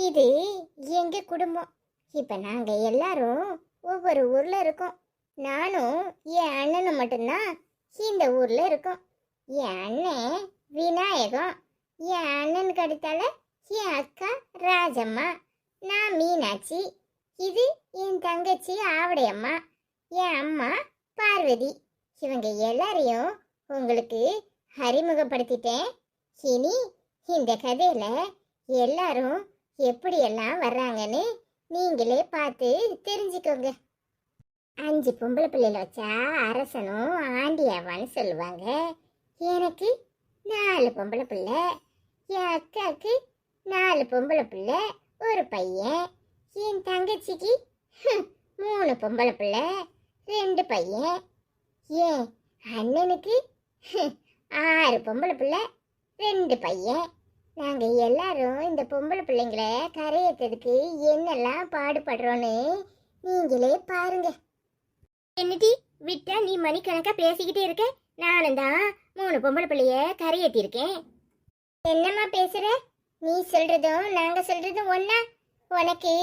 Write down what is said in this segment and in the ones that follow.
இது எங்க குடும்பம். இப்ப நாங்க எல்லாரும் ஒவ்வொரு ஊர்ல இருக்கோம். நானும் என் அண்ணனும் மட்டும்தான் இந்த ஊர்ல இருக்கோம். என் அண்ணன் விநாயகம், என் அண்ணனுக்கு அடுத்தால என் அக்கா ராஜம்மா, நான் மீனாட்சி, இது என் தங்கச்சி ஆவடையம்மா, என் அம்மா பார்வதி. இவங்க எல்லாரையும் உங்களுக்கு அறிமுகப்படுத்திட்டேன். இனி இந்த கதையில எல்லாரும் எப்படியெல்லாம் வர்றாங்கன்னு நீங்களே பார்த்து தெரிஞ்சுக்கோங்க. 5 பொம்பளை பிள்ளைல வச்சா அரசனும் ஆண்டியாவான்னு சொல்லுவாங்க. எனக்கு 4 பொம்பளை பிள்ளை, என் அக்காவுக்கு 4 பொம்பளை பிள்ளை, ஒரு பையன், என் தங்கச்சிக்கு 3 பொம்பளை பிள்ளை, 2 பையன், ஏன் அண்ணனுக்கு 6 பொம்பளை பிள்ளை, 2 பையன். நாங்க எல்லாரும் இந்த பொம்பளை பிள்ளைங்களை கரையேற்றதுக்கு என்னெல்லாம் பாடுபடுறோன்னு நீங்களே பாருங்க. என்னடி விட்டா நீ மணிக்கணக்கா பேசிக்கிட்டே இருக்க? நானும் தான் 3 பொம்பளை பிள்ளைய கரையேற்றிருக்கேன். என்னம்மா பேசுற? நீ சொல்றதும் நாங்க சொல்றதும் ஒன்னா? உனக்கு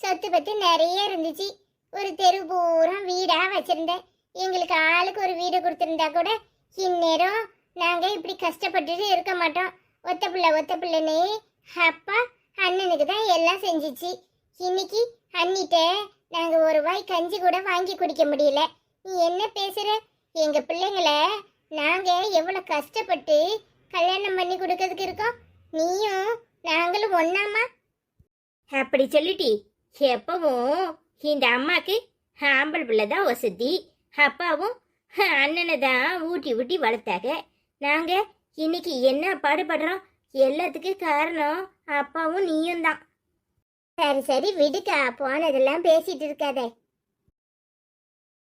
சொத்து பத்து நிறைய இருந்துச்சு, ஒரு தெரு பூரா வீடா வச்சிருந்த. எங்களுக்கு ஆளுக்கு ஒரு வீடு கொடுத்துருந்தா கூட இந்நேரம் நாங்க இப்படி கஷ்டப்பட்டுட்டு இருக்க மாட்டோம். ஒத்த பிள்ளைன்னு அப்பா அண்ணனுக்கு தான் எல்லாம் செஞ்சிச்சு. இன்னைக்கு அண்ணிட்ட நாங்க ஒரு வாய் கஞ்சி கூட வாங்கி குடிக்க முடியல. நீ என்ன பேசுற? எங்க பிள்ளைங்கள நாங்க எவ்வளவு கஷ்டப்பட்டு கல்யாணம் பண்ணி கொடுக்கறதுக்கு இருக்கோம். நீயும் நாங்களும் ஒண்ணாமா? அப்படி சொல்லிட்டி. எப்பவும் இந்த அம்மாக்கு ஆம்பளை பிள்ளை தான் வசதி, அப்பாவும் அண்ணனை தான் ஊட்டி ஊட்டி வளர்த்தாங்க. நாங்க இன்னைக்கு என்ன பாடுபடுறோம்? எல்லாத்துக்கும் காரணம் அப்பாவும் நீயும் தான். சரி சரி விடுக்கா, போனதெல்லாம் பேசிட்டு இருக்காத.